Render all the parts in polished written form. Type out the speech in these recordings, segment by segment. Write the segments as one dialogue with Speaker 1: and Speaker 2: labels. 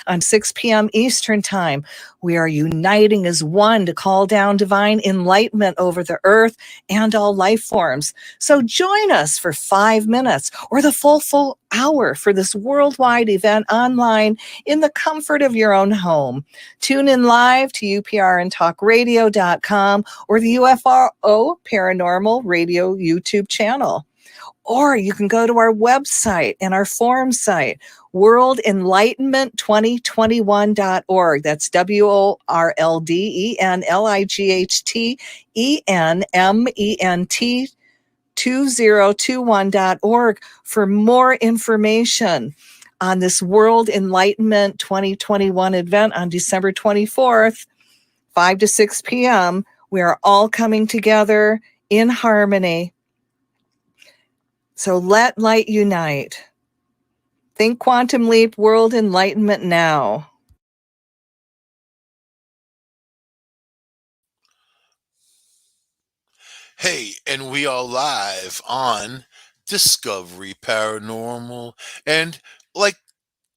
Speaker 1: on 6 p.m. Eastern Time. We are uniting as one to call down divine enlightenment over the earth and all life forms. So join us for 5 minutes or the full hour for this worldwide event online in the comfort of your own home. Tune in live to uprntalkradio.com or the UFRO Paranormal Radio YouTube channel. Or you can go to our website and our forum site, worldenlightenment2021.org. That's WORLDENLIGHTENMENT 2021.org for more information on this World Enlightenment 2021 event on December 24th, 5 to 6 p.m. We are all coming together in harmony. So let light unite. Think Quantum Leap World Enlightenment now.
Speaker 2: Hey, and we are live on Discovery Paranormal. And like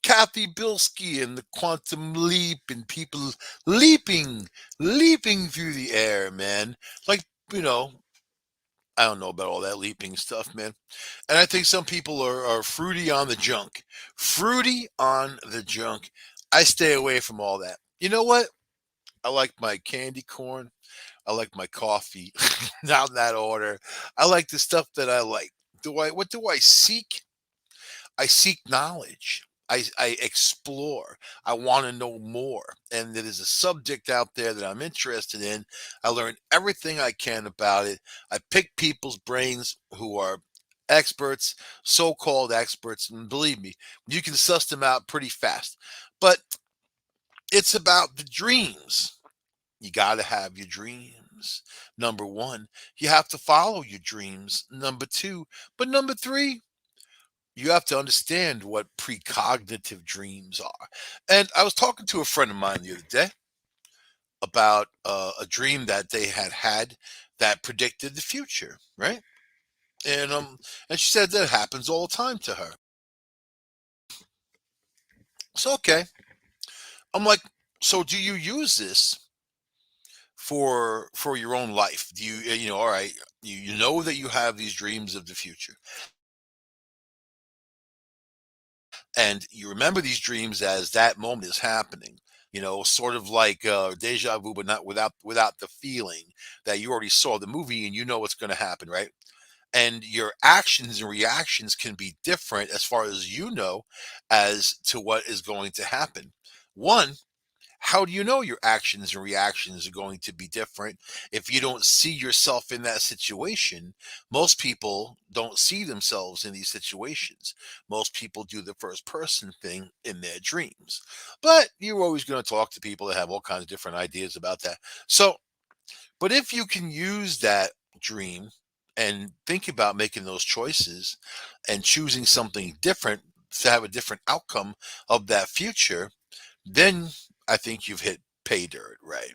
Speaker 2: Kathy Bilski and the Quantum Leap and people leaping through the air, man. Like, you know, I don't know about all that leaping stuff, man. And I think some people are fruity on the junk. Fruity on the junk. I stay away from all that. You know what? I like my candy corn. I like my coffee. Not in that order. I like the stuff that I like. What do I seek? I seek knowledge. I explore. I want to know more. And there is a subject out there that I'm interested in. I learn everything I can about it. I pick people's brains who are experts, so-called experts, and believe me, you can suss them out pretty fast. But it's about the dreams. You got to have your dreams. Number one, you have to follow your dreams. Number two, but number three, you have to understand what precognitive dreams are. And I was talking to a friend of mine the other day about a dream that they had that predicted the future, right? And she said that happens all the time to her. So okay, I'm like, so do you use this for your own life? Do you all right? You know that you have these dreams of the future, and you remember these dreams as that moment is happening, sort of like deja vu, but not without the feeling that you already saw the movie and you know what's going to happen, right? And your actions and reactions can be different as far as you know as to what is going to happen. One, how do you know your actions and reactions are going to be different if you don't see yourself in that situation? Most people don't see themselves in these situations. Most people do the first person thing in their dreams. But you're always going to talk to people that have all kinds of different ideas about that. So, but if you can use that dream and think about making those choices and choosing something different to have a different outcome of that future, then I think you've hit pay dirt, right?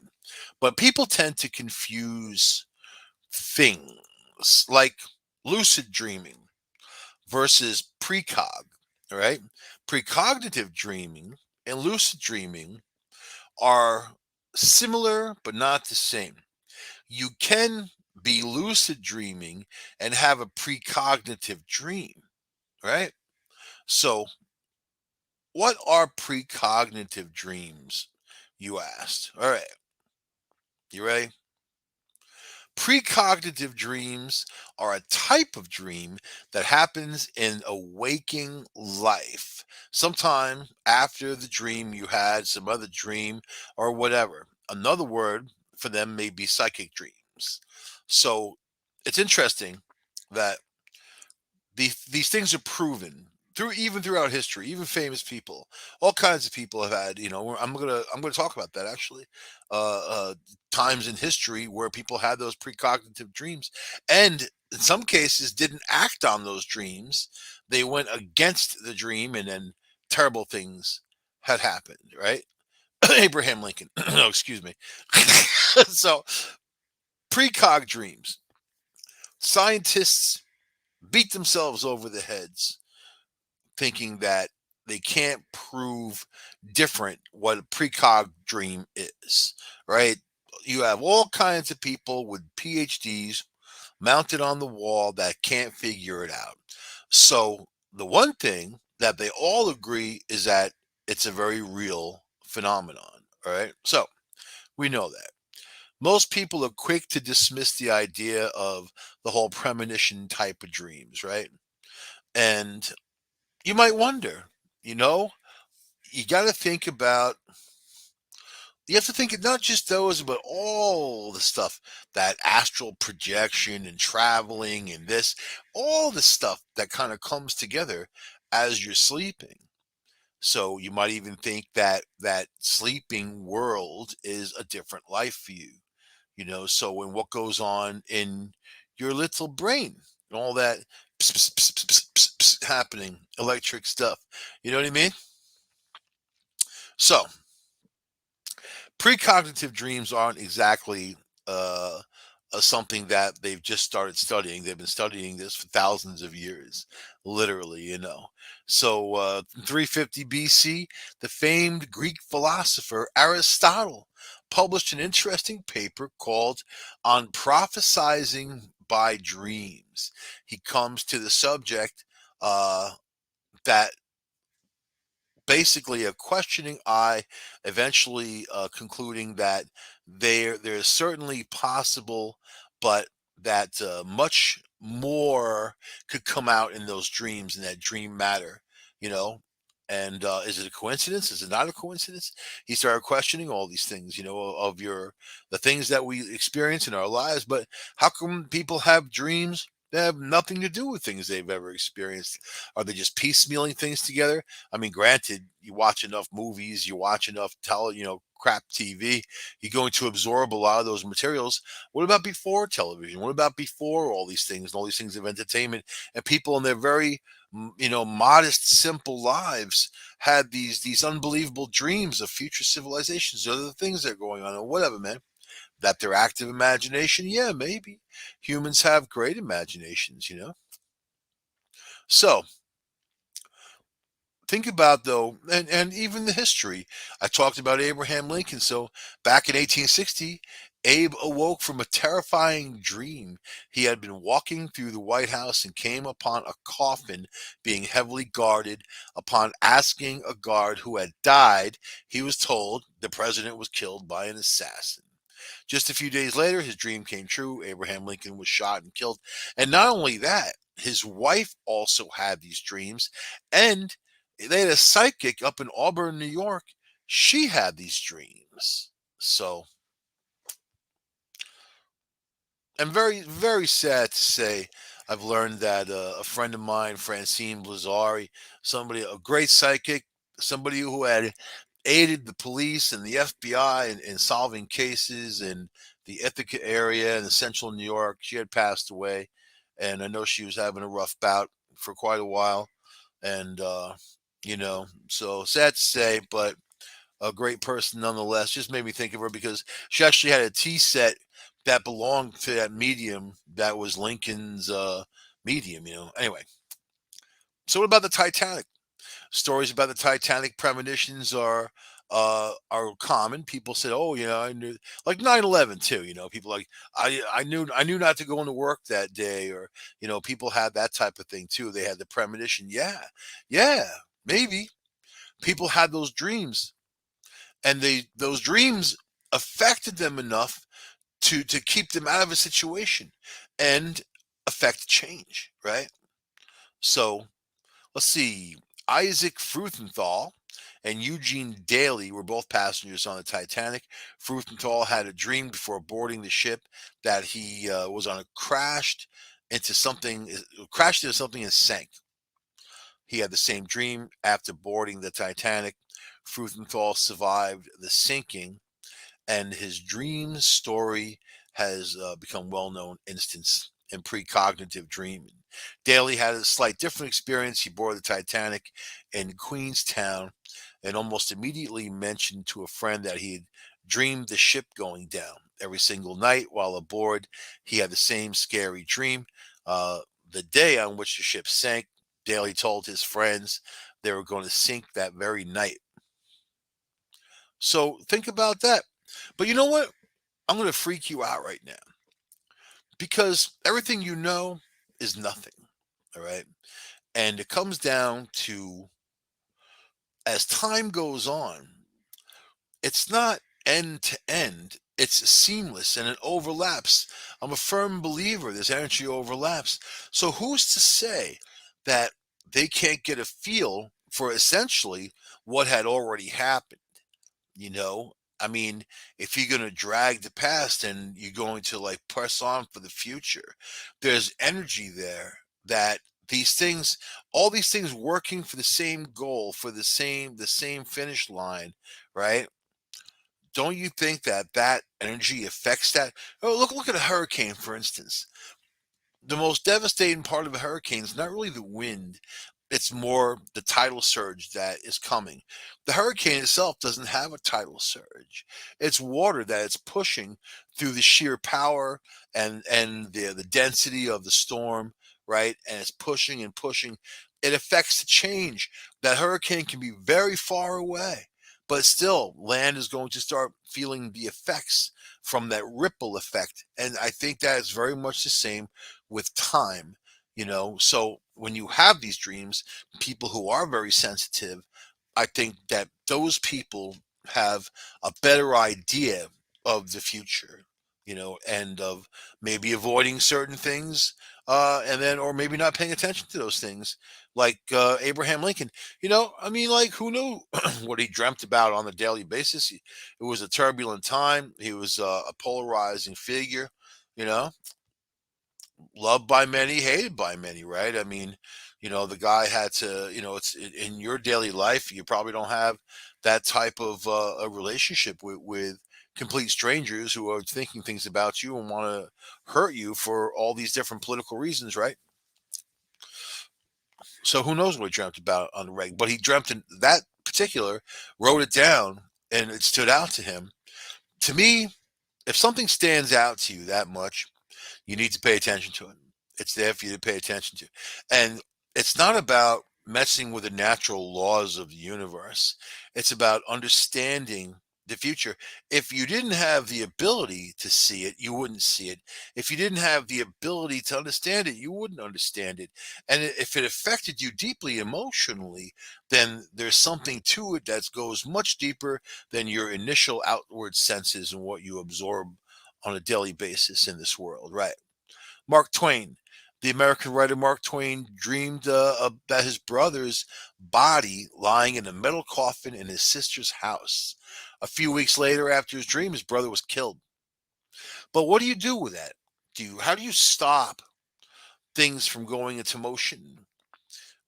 Speaker 2: But people tend to confuse things like lucid dreaming versus precog, right? Precognitive dreaming and lucid dreaming are similar but not the same. You can be lucid dreaming and have a precognitive dream, right? So, what are precognitive dreams? You asked. All right, you ready? Precognitive dreams are a type of dream that happens in a waking life. Sometime after the dream, you had some other dream or whatever. Another word for them may be psychic dreams. So it's interesting that these things are proven throughout history, even famous people, all kinds of people have had. I'm gonna talk about that actually. Times in history where people had those precognitive dreams, and in some cases didn't act on those dreams. They went against the dream, and then terrible things had happened. Right? Abraham Lincoln. No, excuse me. So precog dreams. Scientists beat themselves over the heads thinking that they can't prove different what a precog dream is, right? You have all kinds of people with PhDs mounted on the wall that can't figure it out. So the one thing that they all agree is that it's a very real phenomenon. All right. So we know that. Most people are quick to dismiss the idea of the whole premonition type of dreams, right? And you might wonder, you know, you got to think about, you have to think of not just those, but all the stuff, that astral projection and traveling and this, all the stuff that kind of comes together as you're sleeping. So you might even think that that sleeping world is a different life for you, So when what goes on in your little brain, and all that happening, electric stuff, you know what I mean? So precognitive dreams aren't exactly uh, something that they've just started studying. They've been studying this for thousands of years, literally. So, 350 BC, the famed Greek philosopher Aristotle published an interesting paper called On Prophesizing by Dreams. He comes to the subject that basically a questioning eye, eventually concluding that there's certainly possible, but that much more could come out in those dreams and that dream matter, you know. And is it a coincidence? Is it not a coincidence? He started questioning all these things, of the things that we experience in our lives. But how come people have dreams that have nothing to do with things they've ever experienced? Are they just piecemealing things together? I mean, granted, you watch enough movies, you watch enough crap TV, you're going to absorb a lot of those materials. What about before television? What about before all these things and all these things of entertainment, and people in their very modest, simple lives had these unbelievable dreams of future civilizations, other things that are going on, or whatever, man. That their active imagination, yeah, maybe. Humans have great imaginations. So think about though, and even the history. I talked about Abraham Lincoln. So back in 1860, Abe awoke from a terrifying dream. He had been walking through the White House and came upon a coffin being heavily guarded. Upon asking a guard who had died, he was told the president was killed by an assassin. Just a few days later, his dream came true. Abraham Lincoln was shot and killed. And not only that, his wife also had these dreams, and they had a psychic up in Auburn, New York. She had these dreams. So I'm very, very sad to say I've learned that a friend of mine, Francine Blazari, a great psychic, somebody who had aided the police and the FBI in solving cases in the Ithaca area in the central New York. She had passed away, and I know she was having a rough bout for quite a while. And, so sad to say, but a great person nonetheless. Just made me think of her because she actually had a tea set that belonged to that medium that was Lincoln's medium. Anyway, so what about the Titanic? Stories about the Titanic premonitions are common. People said, "Oh, I knew," like 9/11 too. People like I knew not to go into work that day, or people had that type of thing too. They had the premonition. Yeah, yeah, maybe people had those dreams, and those dreams affected them enough to keep them out of a situation and affect change, right? So let's see. Isaac Fruthenthal and Eugene Daly were both passengers on the Titanic. Fruthenthal had a dream before boarding the ship that he was on a crashed into something and sank. He had the same dream after boarding the Titanic. Fruthenthal survived the sinking, and his dream story has become well-known instance in precognitive dreaming. Daly had a slight different experience. He boarded the Titanic in Queenstown and almost immediately mentioned to a friend that he had dreamed the ship going down. Every single night while aboard, he had the same scary dream. The day on which the ship sank, Daly told his friends they were going to sink that very night. So think about that. But you know what? I'm going to freak you out right now because everything you know is nothing. All right. And it comes down to, as time goes on, it's not end to end, it's seamless and it overlaps. I'm a firm believer this energy overlaps. So who's to say that they can't get a feel for essentially what had already happened? You know, I mean, if you're going to drag the past and you're going to like press on for the future, there's energy there that these things, all these things working for the same goal, for the same finish line, right? Don't you think that that energy affects that? Oh, look at a hurricane, for instance. The most devastating part of a hurricane is not really the wind, it's more the tidal surge that is coming. The hurricane itself doesn't have a tidal surge. It's water that it's pushing through the sheer power and the density of the storm, right? And it's pushing and pushing. It affects the change. That hurricane can be very far away, but still land is going to start feeling the effects from that ripple effect. And I think that is very much the same with time. So when you have these dreams, people who are very sensitive, I think that those people have a better idea of the future, and of maybe avoiding certain things, and then, or maybe not paying attention to those things, like Abraham Lincoln. I mean, like, who knew what he dreamt about on a daily basis? It was a turbulent time. He was a polarizing figure, you know, loved by many, hated by many, right? I mean, the guy had to, it's in your daily life, you probably don't have that type of a relationship with complete strangers who are thinking things about you and want to hurt you for all these different political reasons, right? So who knows what he dreamt about on the reg, but he dreamt in that particular, wrote it down, and it stood out to him. To me, if something stands out to you that much, you need to pay attention to it. It's there for you to pay attention to. And it's not about messing with the natural laws of the universe. It's about understanding the future. If you didn't have the ability to see it, you wouldn't see it. If you didn't have the ability to understand it, you wouldn't understand it. And if it affected you deeply emotionally, then there's something to it that goes much deeper than your initial outward senses and what you absorb on a daily basis in this world, right? Mark Twain, the American writer Mark Twain, dreamed about his brother's body lying in a metal coffin in his sister's house. A few weeks later, after his dream, his brother was killed. But what do you do with that? How do you stop things from going into motion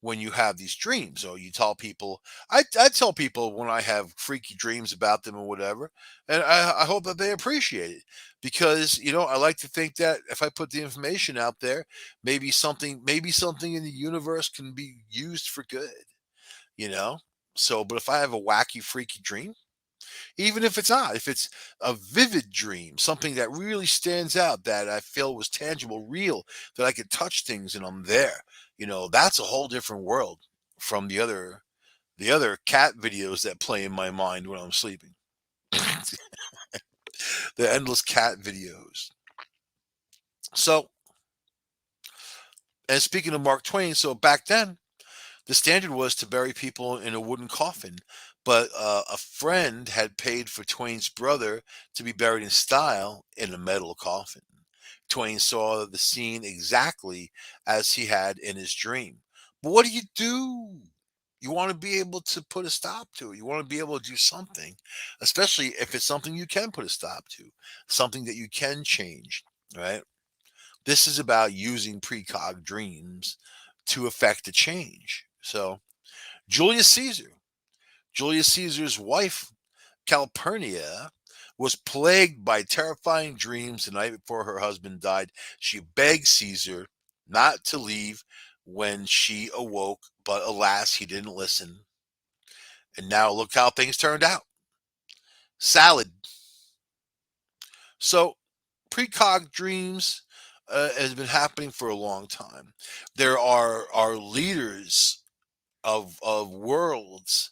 Speaker 2: when you have these dreams? Or you tell people, I tell people when I have freaky dreams about them or whatever, and I hope that they appreciate it, because I like to think that if I put the information out there, maybe something in the universe can be used for good, you know. So, but if I have a wacky, freaky dream, even if it's not, if it's a vivid dream, something that really stands out, that I feel was tangible, real, that I could touch things and I'm there, that's a whole different world from the other cat videos that play in my mind when I'm sleeping. The endless cat videos. So, and speaking of Mark Twain, so back then the standard was to bury people in a wooden coffin, but a friend had paid for Twain's brother to be buried in style in a metal coffin. Twain saw the scene exactly as he had in his dream. But what do you do? You want to be able to put a stop to it. You want to be able to do something, especially if it's something you can put a stop to, something that you can change, right? This is about using precog dreams to affect a change. So, Julius Caesar, Julius Caesar's wife, Calpurnia, was plagued by terrifying dreams the night before her husband died. She begged Caesar not to leave when she awoke, but alas, he didn't listen. And now look how things turned out. Salad. So, precog dreams has been happening for a long time. There are leaders of worlds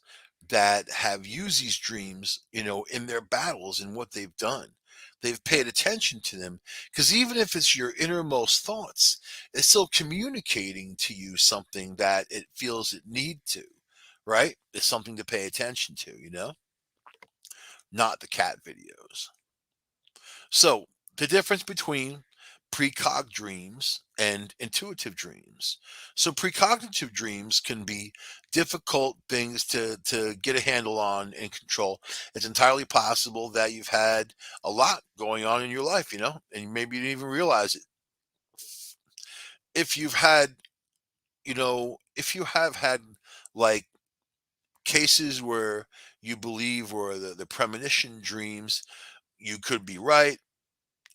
Speaker 2: that have used these dreams, in their battles and what they've done. They've paid attention to them because even if it's your innermost thoughts, it's still communicating to you something that it feels it need to, right? It's something to pay attention to, not the cat videos. So, the difference between precog dreams and intuitive dreams. So, precognitive dreams can be difficult things to get a handle on and control. It's entirely possible that you've had a lot going on in your life, and maybe you didn't even realize it. If you've had, if you have had like cases where you believe were the premonition dreams, you could be right,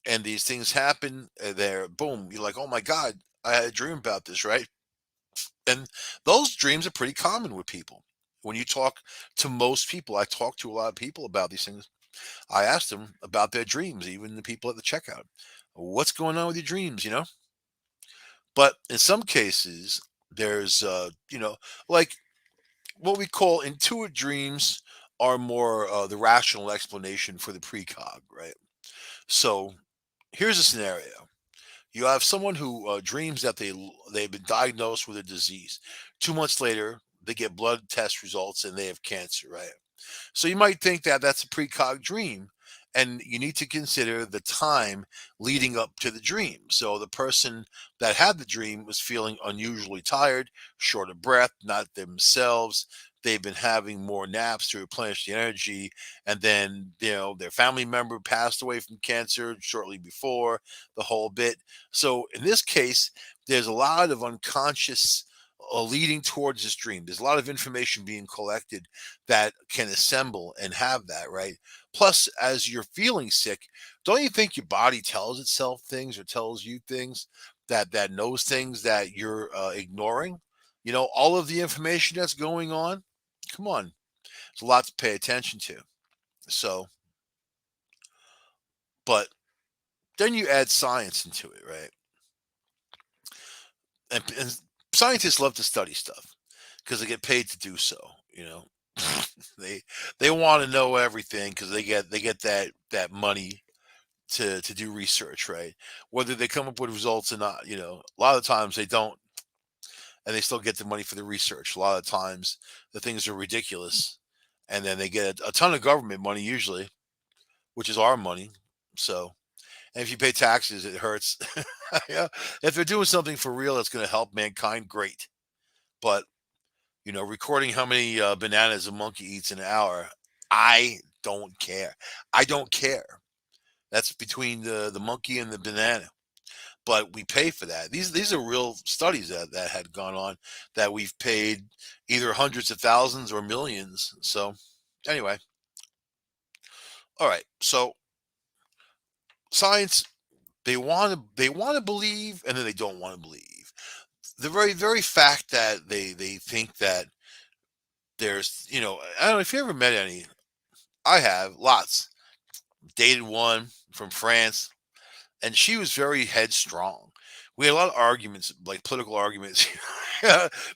Speaker 2: and these things happen, there, boom, you're like, oh my god, I had a dream about this, right? And those dreams are pretty common with people. When you talk to most people, I talk to a lot of people about these things. I ask them about their dreams, even the people at the checkout. What's going on with your dreams, but in some cases there's like what we call intuitive dreams are more the rational explanation for the precog, right? So here's a scenario. You have someone who dreams that they've been diagnosed with a disease. 2 months later, they get blood test results and they have cancer, right? So you might think that that's a precog dream, and you need to consider the time leading up to the dream. So the person that had the dream was feeling unusually tired, short of breath, not themselves. They've been having more naps to replenish the energy, and then their family member passed away from cancer shortly before, the whole bit. So in this case, there's a lot of unconscious leading towards this dream. There's a lot of information being collected that can assemble and have that, right? Plus, as you're feeling sick, don't you think your body tells itself things or tells you things that knows things that you're ignoring? All of the information that's going on. Come on, there's a lot to pay attention to. So, but then you add science into it, right? And scientists love to study stuff because they get paid to do so. You know, they they want to know everything because they get that money to do research, right? Whether they come up with results or not, a lot of times they don't, and they still get the money for the research. A lot of times the things are ridiculous, and then they get a ton of government money usually, which is our money. So, and if you pay taxes, it hurts. Yeah, if they're doing something for real that's going to help mankind, great. But recording how many bananas a monkey eats in an hour, I don't care. I don't care. That's between the monkey and the banana. But we pay for that. These are real studies that had gone on that we've paid either hundreds of thousands or millions. So anyway, all right. So science, they want to believe, and then they don't want to believe. The very fact that they think that there's, I don't know if you ever met any. I have lots. Dated one from France, and she was very headstrong. We had a lot of arguments, like political arguments,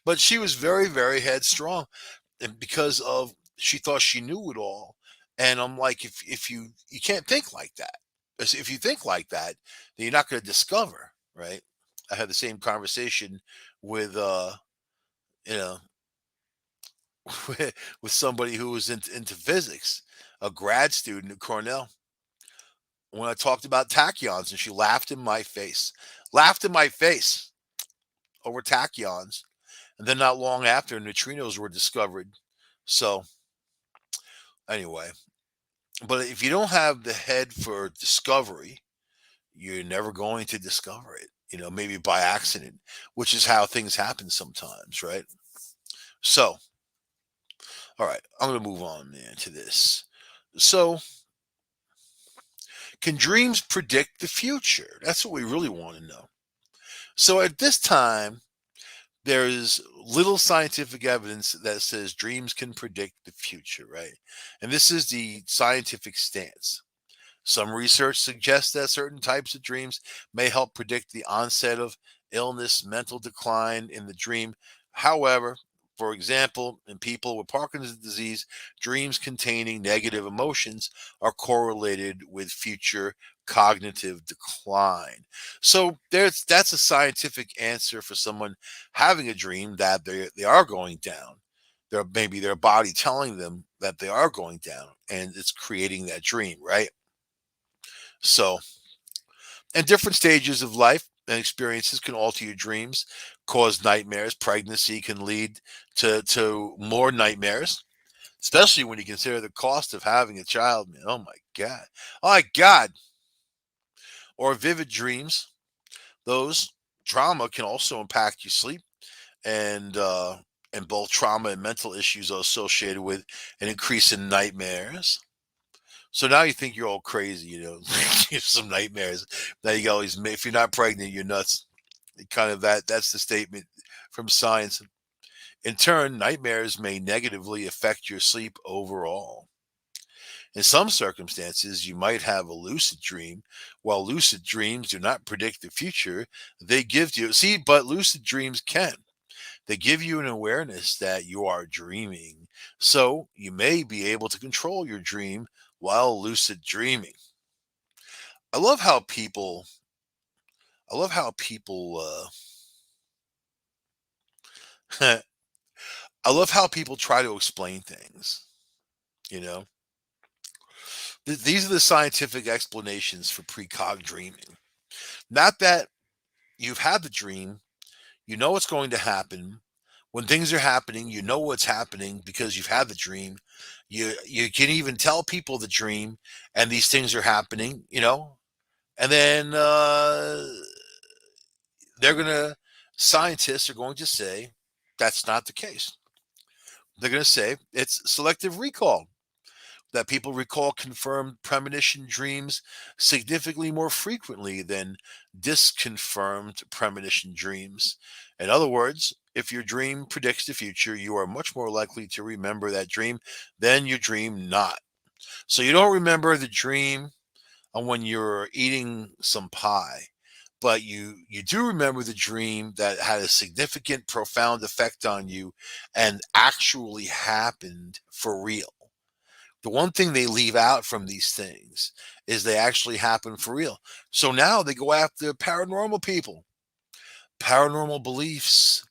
Speaker 2: but she was very, very headstrong, and because of she thought she knew it all. And I'm like, if you can't think like that. If you think like that, then you're not going to discover, right? I had the same conversation with you know with somebody who was into physics, a grad student at Cornell, when I talked about tachyons, and she laughed in my face over tachyons. And then not long after, neutrinos were discovered. So anyway, but if you don't have the head for discovery, you're never going to discover it. Maybe by accident, which is how things happen sometimes, right? So, all right, I'm going to move on, man, to this. So, can dreams predict the future? That's what we really want to know. So, at this time, there is little scientific evidence that says dreams can predict the future, right? And this is the scientific stance. Some research suggests that certain types of dreams may help predict the onset of illness, mental decline in the dream. However, For example, in people with Parkinson's disease, dreams containing negative emotions are correlated with future cognitive decline. So that's a scientific answer for someone having a dream that they are going down. They're maybe their body telling them that they are going down, and it's creating that dream, right? So, and different stages of life and experiences can alter your dreams, cause nightmares. Pregnancy can lead to more nightmares, especially when you consider the cost of having a child. Man, oh my god, oh my god! Or vivid dreams. Those trauma can also impact your sleep, and both trauma and mental issues are associated with an increase in nightmares. So now you think you're all crazy, you have some nightmares. Now you always, if you're not pregnant, you're nuts. Kind of that's the statement from science. In turn, nightmares may negatively affect your sleep overall. In some circumstances, you might have a lucid dream. While lucid dreams do not predict the future, they give you, see, but lucid dreams can. They give you an awareness that you are dreaming. So you may be able to control your dream while lucid dreaming. I love how people, I love how people, I love how people try to explain things, you know? These are the scientific explanations for precog dreaming. Not that you've had the dream, you know what's going to happen. When things are happening, you know what's happening because you've had the dream. You can even tell people the dream and these things are happening, and then they're going to, scientists are going to say that's not the case. They're going to say it's selective recall, that people recall confirmed premonition dreams significantly more frequently than disconfirmed premonition dreams. In other words, if your dream predicts the future, you are much more likely to remember that dream than your dream not. So you don't remember the dream when you're eating some pie, but you do remember the dream that had a significant, profound effect on you and actually happened for real. The one thing they leave out from these things is they actually happen for real. So now they go after paranormal people, paranormal beliefs.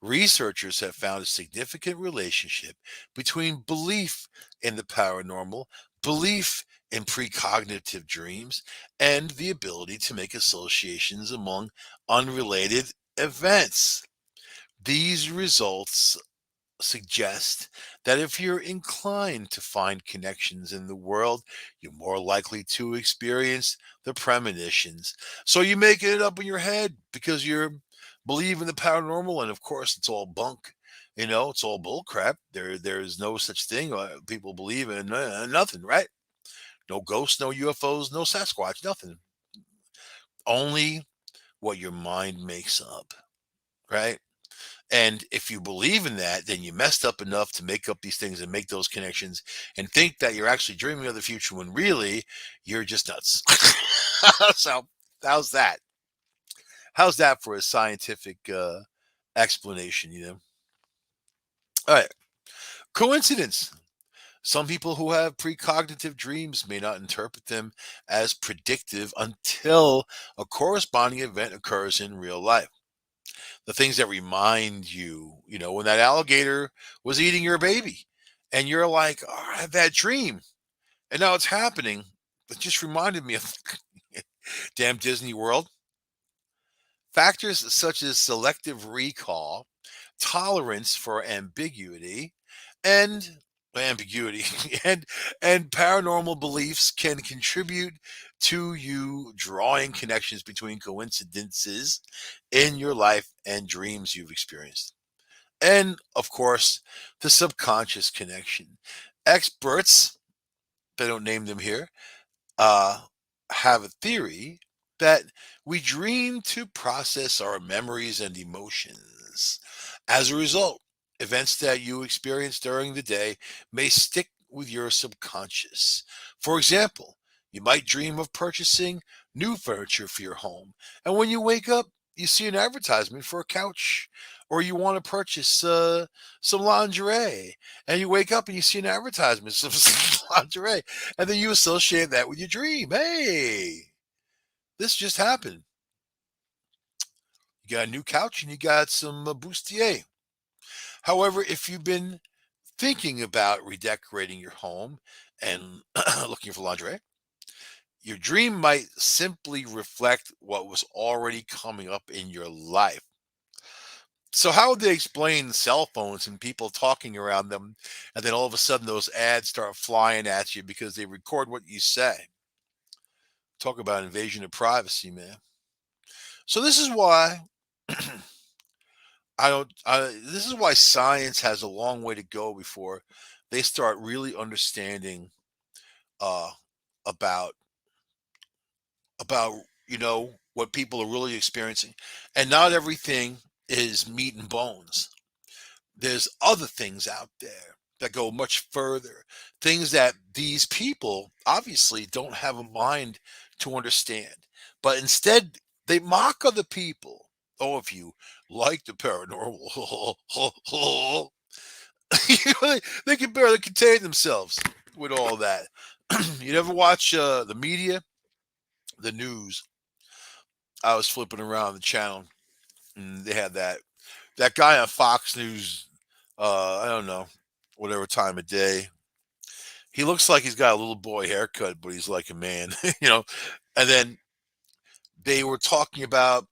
Speaker 2: Researchers have found a significant relationship between belief in the paranormal, belief in precognitive dreams, and the ability to make associations among unrelated events. These results suggest that if you're inclined to find connections in the world, you're more likely to experience the premonitions. So you make it up in your head because you believe in the paranormal, and of course, it's all bunk. It's all bullcrap. There's no such thing. People believe in nothing, right? No ghosts, no UFOs, no Sasquatch, nothing. Only what your mind makes up, right? And if you believe in that, then you messed up enough to make up these things and make those connections and think that you're actually dreaming of the future when really you're just nuts. So, how's that? How's that for a scientific explanation? All right. Coincidence. Some people who have precognitive dreams may not interpret them as predictive until a corresponding event occurs in real life. The things that remind you, when that alligator was eating your baby, and you're like, oh, I had that dream, and now it's happening. It just reminded me of damn Disney World. Factors such as selective recall, tolerance for and ambiguity and paranormal beliefs can contribute to you drawing connections between coincidences in your life and dreams you've experienced. And of course, the subconscious connection. Experts, they don't name them here, uh, have a theory that we dream to process our memories and emotions. As a result, events that you experience during the day may stick with your subconscious. For example, you might dream of purchasing new furniture for your home, and when you wake up, you see an advertisement for a couch, or you want to purchase some lingerie, and you wake up and you see an advertisement for some lingerie, and then you associate that with your dream. Hey, this just happened. You got a new couch and you got some bustier. However, if you've been thinking about redecorating your home and looking for lingerie, your dream might simply reflect what was already coming up in your life. So, how would they explain cell phones and people talking around them, and then all of a sudden those ads start flying at you because they record what you say? Talk about invasion of privacy, man. So, this is why I don't. This is why science has a long way to go before they start really understanding uh, about about what people are really experiencing, and not everything is meat and bones. There's other things out there that go much further, things that these people obviously don't have a mind to understand, but instead they mock other people. Oh, if you like the paranormal, they can barely contain themselves with all that. You never watch the media, the news. I was flipping around the channel, and they had that guy on Fox News. I don't know, whatever time of day. He looks like he's got a little boy haircut, but he's like a man, you know. And then they were talking about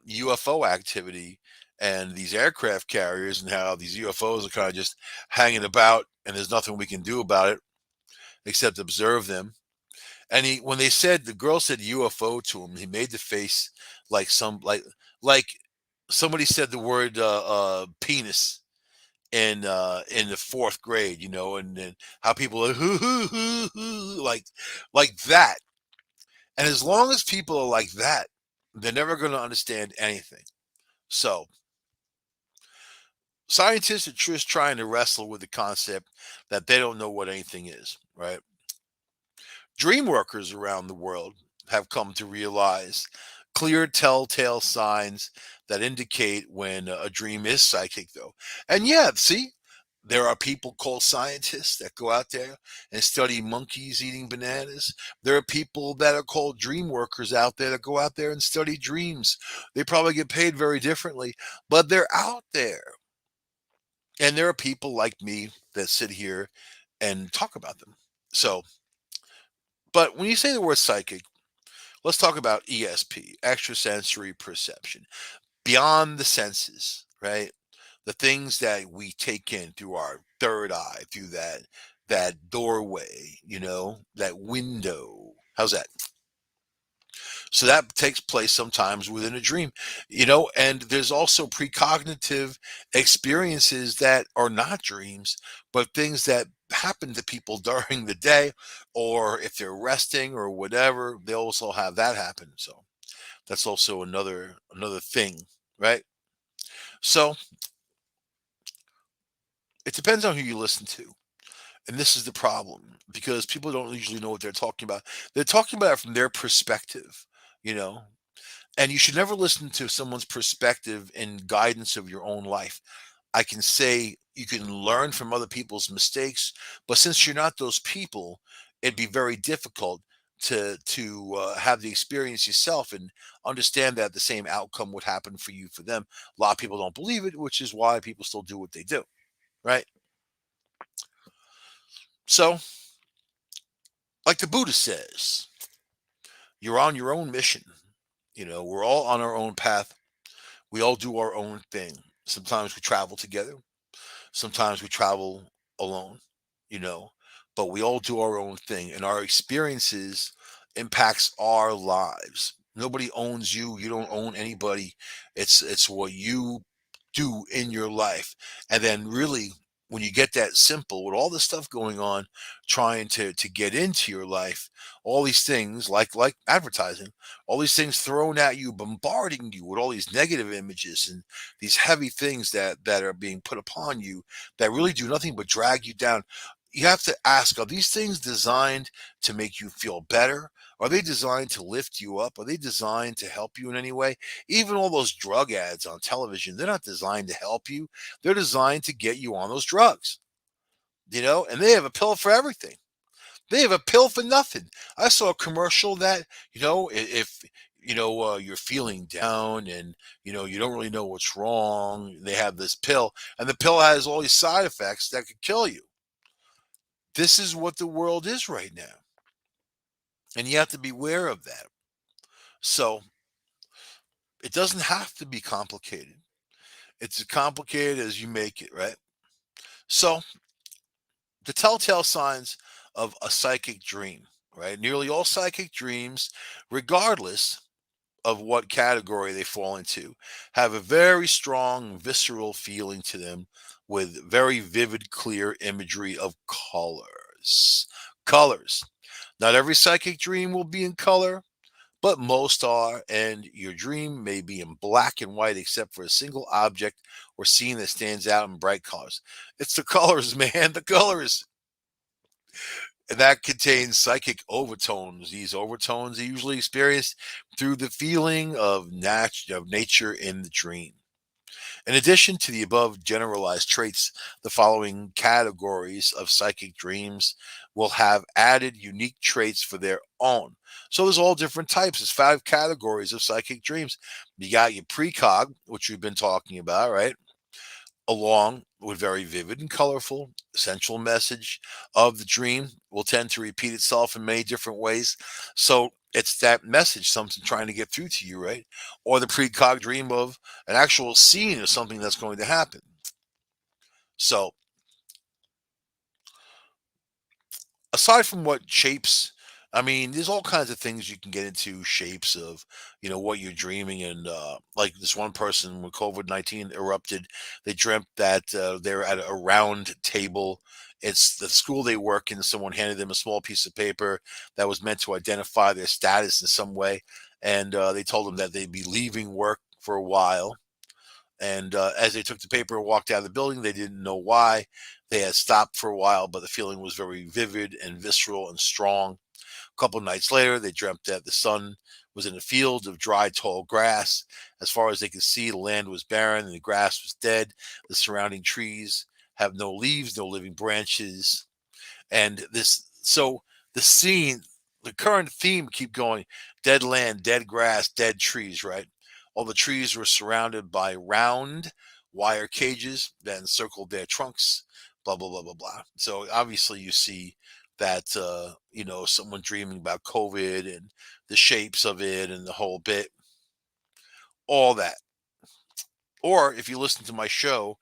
Speaker 2: UFO activity and these aircraft carriers and how these UFOs are kind of just hanging about, and there's nothing we can do about it except observe them. And when they said, the girl said UFO to him, he made the face like like somebody said the word penis in the fourth grade, and how people are like that. And as long as people are like that, they're never going to understand anything. So scientists are just trying to wrestle with the concept that they don't know what anything is, right? Dream workers around the world have come to realize clear telltale signs that indicate when a dream is psychic, though. And yeah, see, there are people called scientists that go out there and study monkeys eating bananas. There are people that are called dream workers out there that go out there and study dreams. They probably get paid very differently, but they're out there. And there are people like me that sit here and talk about them. So, but when you say the word psychic, let's talk about ESP, extrasensory perception, beyond the senses, right? The things that we take in through our third eye, through that doorway, that window. How's that? So that takes place sometimes within a dream, and there's also precognitive experiences that are not dreams, but things that happen to people during the day, or if they're resting or whatever, they also have that happen. So that's also another thing, right? So it depends on who you listen to. And this is the problem, because people don't usually know what they're talking about. They're talking about it from their perspective, you know. And you should never listen to someone's perspective and guidance of your own life. I can say you can learn from other people's mistakes, but since you're not those people, it'd be very difficult to have the experience yourself and understand that the same outcome would happen for you for them. A lot of people don't believe it, which is why people still do what they do, right? So, like the Buddha says, you're on your own mission. We're all on our own path. We all do our own thing. Sometimes we travel together. Sometimes we travel alone, you know, but we all do our own thing, and our experiences impacts our lives. Nobody owns you. You don't own anybody. It's what you do in your life. And then really, when you get that simple with all the stuff going on, trying to get into your life, all these things like advertising, all these things thrown at you, bombarding you with all these negative images and these heavy things that are being put upon you, that really do nothing but drag you down. you have to ask, are these things designed to make you feel better? Are they designed to lift you up? Are they designed to help you in any way? Even all those drug ads on television, they're not designed to help you. They're designed to get you on those drugs, and they have a pill for everything. They have a pill for nothing. I saw a commercial that, if you're feeling down and you don't really know what's wrong, they have this pill, and the pill has all these side effects that could kill you. This is what the world is right now, and you have to be aware of that. So it doesn't have to be complicated. It's as complicated as you make it, right? So the telltale signs of a psychic dream, right? Nearly all psychic dreams, regardless of what category they fall into, have a very strong visceral feeling to them with very vivid, clear imagery of colors. Colors. Not every psychic dream will be in color, but most are, and your dream may be in black and white except for a single object or scene that stands out in bright colors. It's the colors, man, the colors. And that contains psychic overtones. These overtones are usually experienced through the feeling of nature in the dream. In addition to the above generalized traits, the following categories of psychic dreams will have added unique traits for their own. So there's all different types. There's 5 categories of psychic dreams. You got your precog, which we've been talking about, right? Along with very vivid and colorful central message of the dream will tend to repeat itself in many different ways. So it's that message, something trying to get through to you, right? Or the precog dream of an actual scene of something that's going to happen. So aside from what shapes, I mean, there's all kinds of things you can get into shapes of, what you're dreaming. And like this one person when COVID-19 erupted, they dreamt that they're at a round table. It's the school they work in. Someone handed them a small piece of paper that was meant to identify their status in some way. And they told them that they'd be leaving work for a while. And as they took the paper and walked out of the building, they didn't know why. They had stopped for a while, but the feeling was very vivid and visceral and strong. A couple of nights later, they dreamt that the sun was in a field of dry, tall grass. As far as they could see, the land was barren and the grass was dead. The surrounding trees have no leaves, no living branches. And so the scene, the current theme keep going: dead land, dead grass, dead trees, right? All the trees were surrounded by round wire cages that encircled their trunks, blah blah blah blah blah. So obviously you see that someone dreaming about COVID and the shapes of it and the whole bit, all that. Or if you listen to my show,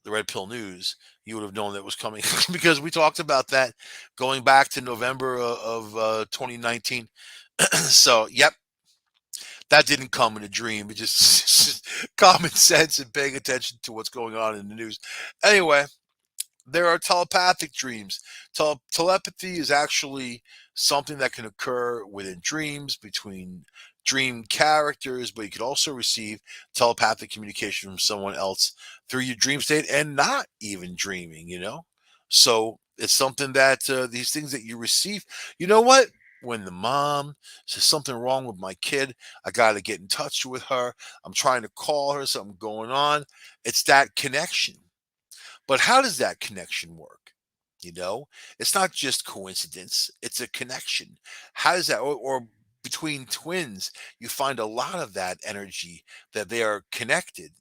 Speaker 2: the Red Pill News, you would have known that was coming because we talked about that going back to November of 2019. So, yep, that didn't come in a dream. It just common sense and paying attention to what's going on in the news. Anyway, there are telepathic dreams. Telepathy is actually something that can occur within dreams between dream characters, but you could also receive telepathic communication from someone else through your dream state and not even dreaming. So it's something that these things that you receive, you know what? When the mom says something wrong with my kid, I got to get in touch with her. I'm trying to call her, something going on. It's that connection. But how does that connection work? It's not just coincidence, it's a connection. How does that, or between twins, you find a lot of that energy that they are connected.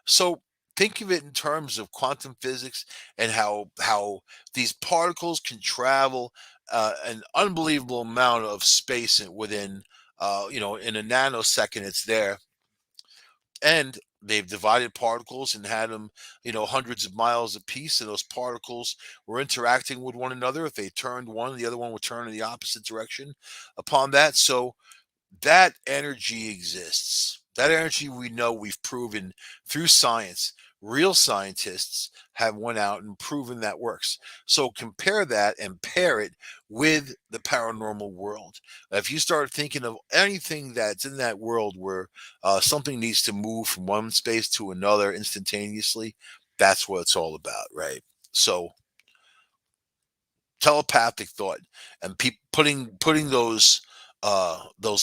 Speaker 2: So think of it in terms of quantum physics and how these particles can travel an unbelievable amount of space within, in a nanosecond, it's there. And they've divided particles and had them, hundreds of miles apiece, and those particles were interacting with one another. If they turned one, the other one would turn in the opposite direction upon that. So that energy exists. That energy, we know, we've proven through science. Real scientists have went out and proven that works. So compare that and pair it with the paranormal world. If you start thinking of anything that's in that world where something needs to move from one space to another instantaneously, that's what it's all about, right? So telepathic thought, and putting those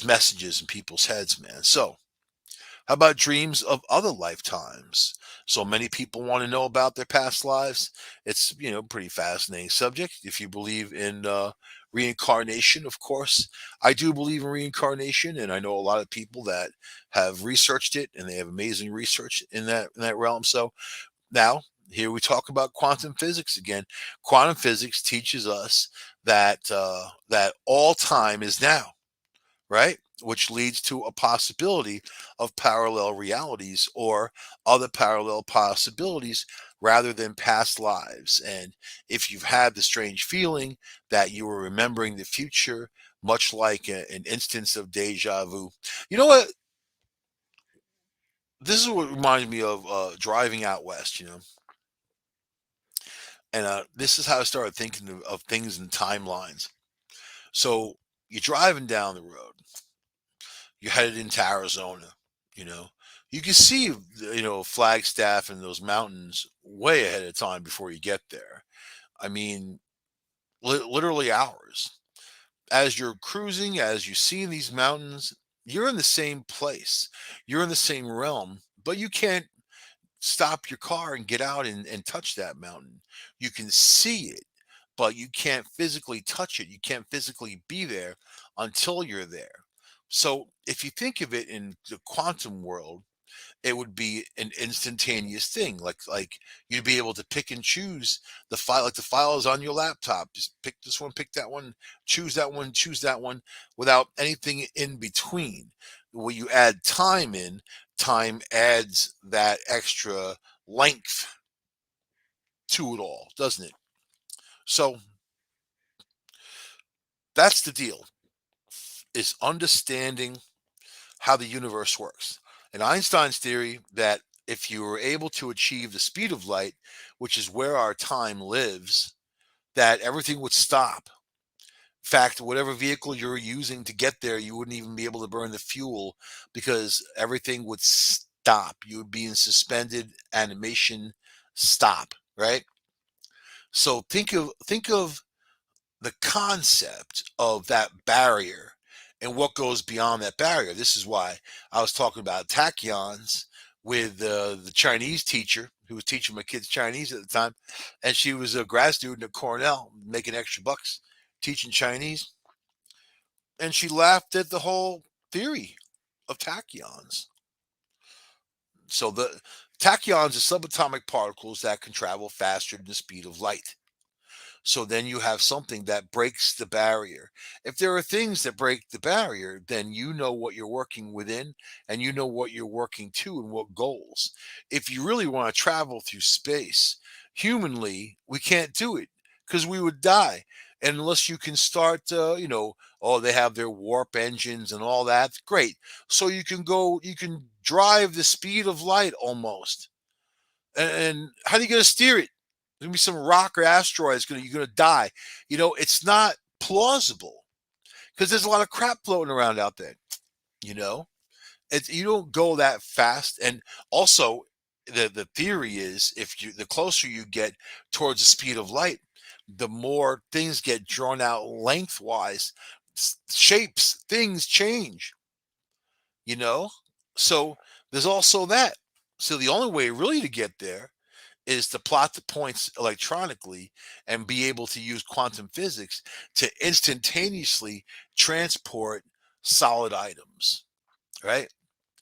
Speaker 2: messages in people's heads, man. So how about dreams of other lifetimes? So many people want to know about their past lives. It's, pretty fascinating subject. If you believe in reincarnation, of course, I do believe in reincarnation, and I know a lot of people that have researched it, and they have amazing research in that realm. So now, here we talk about quantum physics again. Quantum physics teaches us that all time is now, right? Which leads to a possibility of parallel realities or other parallel possibilities rather than past lives. And if you've had the strange feeling that you were remembering the future, much like an instance of deja vu, you know what? This is what reminds me of driving out west, and this is how I started thinking of things in timelines. So you're driving down the road, you're headed into Arizona, you know, you can see, Flagstaff and those mountains way ahead of time before you get there. I mean, literally hours. As you're cruising, as you see these mountains, you're in the same place, you're in the same realm, but you can't stop your car and get out and touch that mountain. You can see it, but you can't physically touch it. You can't physically be there until you're there. So if you think of it in the quantum world, it would be an instantaneous thing. Like you'd be able to pick and choose the file, like the file is on your laptop. Just pick this one, pick that one, choose that one, without anything in between. When you add time in, time adds that extra length to it all, doesn't it? So that's the deal, is understanding how the universe works. And Einstein's theory that if you were able to achieve the speed of light, which is where our time lives, that everything would stop. In fact, whatever vehicle you're using to get there, you wouldn't even be able to burn the fuel because everything would stop. You would be in suspended animation stop, right? So think of the concept of that barrier and what goes beyond that barrier. This is why I was talking about tachyons with the Chinese teacher who was teaching my kids Chinese at the time, and she was a grad student at Cornell making extra bucks teaching Chinese, and she laughed at the whole theory of tachyons. So the tachyons are subatomic particles that can travel faster than the speed of light. So then you have something that breaks the barrier. If there are things that break the barrier, then you know what you're working within and you know what you're working to and what goals. If you really want to travel through space, humanly, we can't do it because we would die. And unless you can start, oh, they have their warp engines and all that. Great. So you can drive the speed of light almost. And how are you going to steer it? There's gonna be some rock or asteroid. You're gonna die. It's not plausible because there's a lot of crap floating around out there. You know, you don't go that fast. And also, the theory is the closer you get towards the speed of light, the more things get drawn out lengthwise. Shapes, things change. You know, so there's also that. So the only way really to get there is to plot the points electronically and be able to use quantum physics to instantaneously transport solid items, right?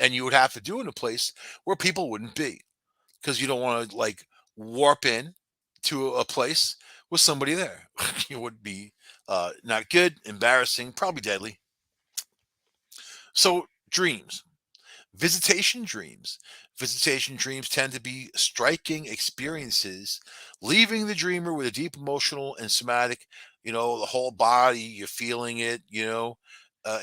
Speaker 2: And you would have to do it in a place where people wouldn't be because you don't want to like warp in to a place with somebody there. It would be not good, embarrassing, probably deadly. So, dreams. Visitation dreams. Visitation dreams tend to be striking experiences, leaving the dreamer with a deep emotional and somatic, the whole body, you're feeling it,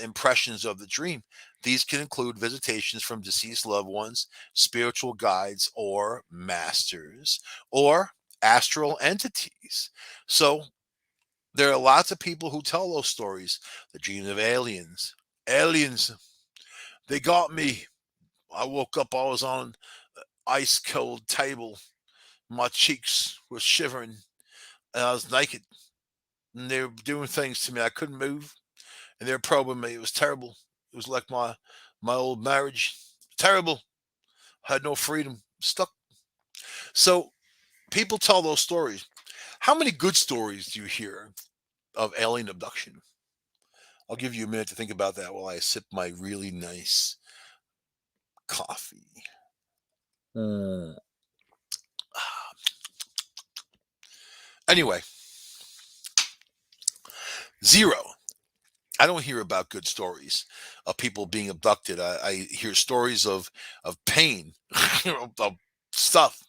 Speaker 2: impressions of the dream. These can include visitations from deceased loved ones, spiritual guides, or masters, or astral entities. So there are lots of people who tell those stories. The dream of aliens. Aliens, they got me. I woke up, I was on ice cold table. My cheeks were shivering and I was naked. and they were doing things to me. I couldn't move, and they were probing me. It was terrible. It was like my old marriage. Terrible. Had no freedom. Stuck. So people tell those stories. How many good stories do you hear of alien abduction? I'll give you a minute to think about that while I sip my really nice coffee. Mm. Anyway, zero. I don't hear about good stories of people being abducted. I hear stories of pain, of stuff,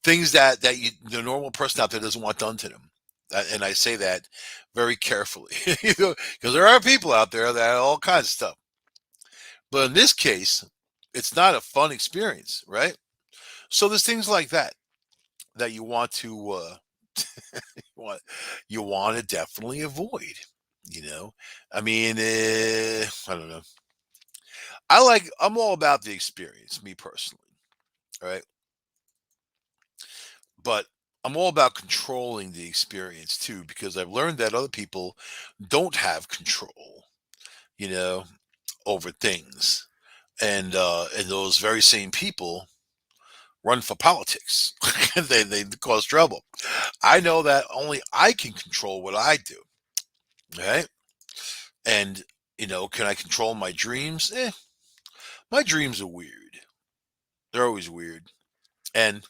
Speaker 2: things that the normal person out there doesn't want done to them. And I say that very carefully, because there are people out there that have all kinds of stuff. But in this case, it's not a fun experience, right? So there's things like that you want to what you want to definitely avoid. You know, I mean, I don't know. I'm all about the experience, me personally, all right? But I'm all about controlling the experience too, because I've learned that other people don't have control, you know, over things. And those very same people run for politics. They cause trouble. I know that only I can control what I do, right? And can I control my dreams? My dreams are weird. They're always weird. And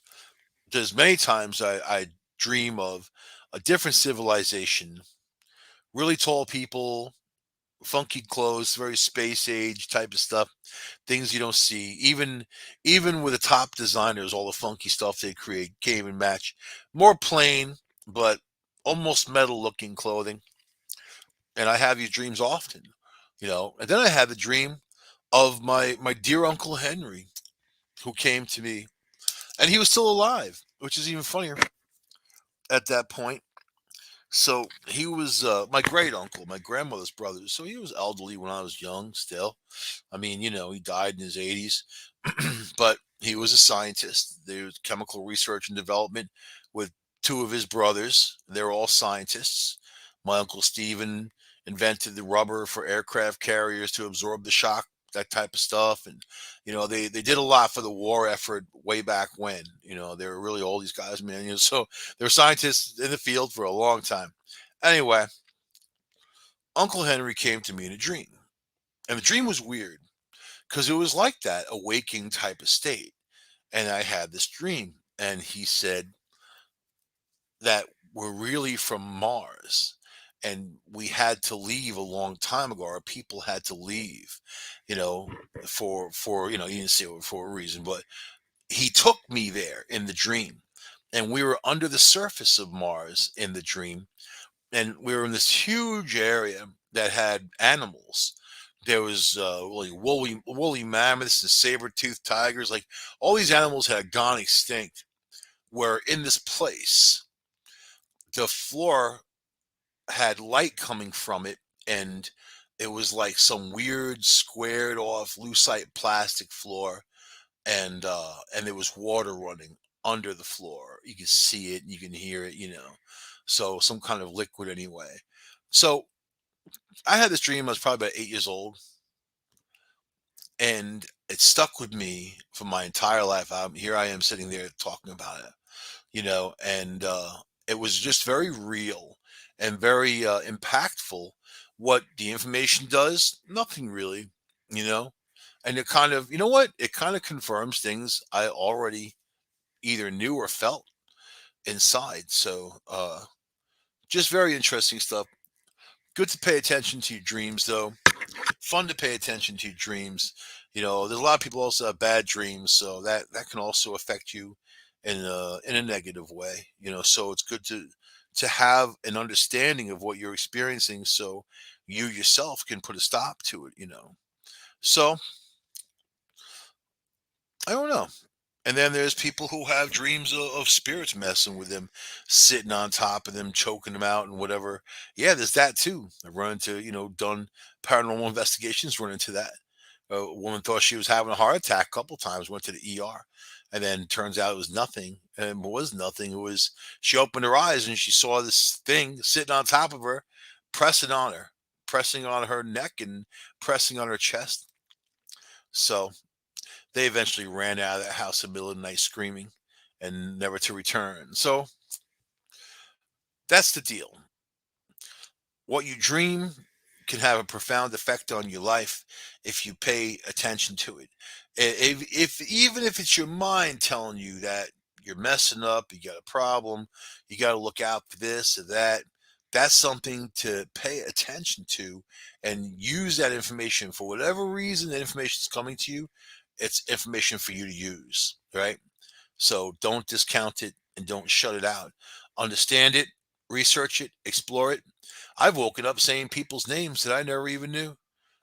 Speaker 2: there's many times I dream of a different civilization, really tall people, funky clothes, very space age type of stuff, things you don't see. Even with the top designers, all the funky stuff they create can't even match. More plain, but almost metal looking clothing. And I have these dreams often, And then I had the dream of my dear Uncle Henry, who came to me, and he was still alive, which is even funnier at that point. So he was my great uncle, my grandmother's brother. So he was elderly when I was young still. I mean, he died in his 80s, but he was a scientist. There was chemical research and development with two of his brothers. They were all scientists. My uncle Stephen invented the rubber for aircraft carriers to absorb the shock, that type of stuff. And, they did a lot for the war effort way back when. They were really old, these guys, man. So they were scientists in the field for a long time. Anyway, Uncle Henry came to me in a dream. And the dream was weird because it was like that awaking type of state. And I had this dream, and he said that we're really from Mars, and we had to leave a long time ago. Our people had to leave, you know, for he didn't say it for a reason, but he took me there in the dream, and we were under the surface of Mars in the dream, and we were in this huge area that had animals. There was like woolly mammoths and saber-toothed tigers. Like all these animals had gone extinct. Where in this place, the floor had light coming from it, and it was like some weird squared off lucite plastic floor, and there was water running under the floor. You can see it, you can hear it. So some kind of liquid anyway. So I had this dream. I was probably about 8 years old, and it stuck with me for my entire life. Here I am sitting there talking about it, and it was just very real and very impactful. What the information does, nothing really, you know, and it kind of, what? It kind of confirms things I already either knew or felt inside. So, just very interesting stuff. Good to pay attention to your dreams, though. Fun to pay attention to your dreams. There's a lot of people also have bad dreams, so that can also affect you in a negative way. So it's good to have an understanding of what you're experiencing, so you yourself can put a stop to it. So I don't know. And then there's people who have dreams of spirits messing with them, sitting on top of them, choking them out, and whatever. Yeah, there's that too. I've run into, done paranormal investigations, run into that. A woman thought she was having a heart attack a couple times, went to the ER. And then turns out it was nothing. And it was nothing. It was, she opened her eyes and she saw this thing sitting on top of her, pressing on her, pressing on her neck and pressing on her chest. So they eventually ran out of that house in the middle of the night screaming and never to return. So that's the deal. What you dream can have a profound effect on your life if you pay attention to it. If even if it's your mind telling you that you're messing up, you got a problem, you got to look out for this or that, that's something to pay attention to and use that information for whatever reason that information is coming to you. It's information for you to use, right? So don't discount it and don't shut it out. Understand it, research it, explore it. I've woken up saying people's names that I never even knew.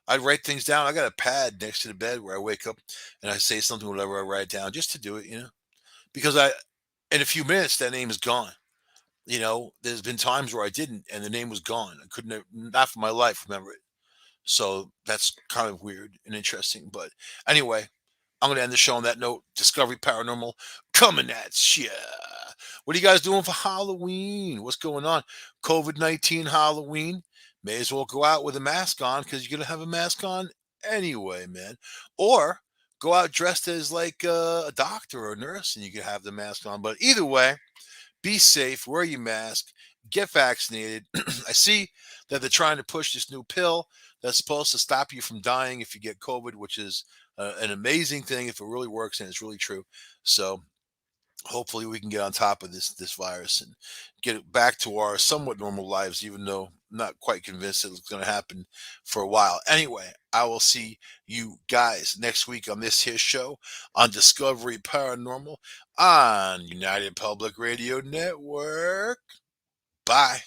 Speaker 2: I'd write things down. I got a pad next to the bed where I wake up and I say something, whatever I write down, just to do it, because in a few minutes, that name is gone. There's been times where I didn't, and the name was gone. I couldn't, not for my life, remember it. So that's kind of weird and interesting. But anyway, I'm going to end the show on that note. Discovery Paranormal coming at ya. What are you guys doing for Halloween? What's going on? COVID-19 Halloween. May as well go out with a mask on because you're going to have a mask on anyway, man. Or go out dressed as like a doctor or a nurse and you can have the mask on. But either way, be safe, wear your mask, get vaccinated. I see that they're trying to push this new pill that's supposed to stop you from dying if you get COVID, which is an amazing thing if it really works and it's really true. So hopefully we can get on top of this virus and get it back to our somewhat normal lives, even though I'm not quite convinced it's going to happen for a while. Anyway, I will see you guys next week on this here show on Discovery Paranormal on United Public Radio Network. Bye.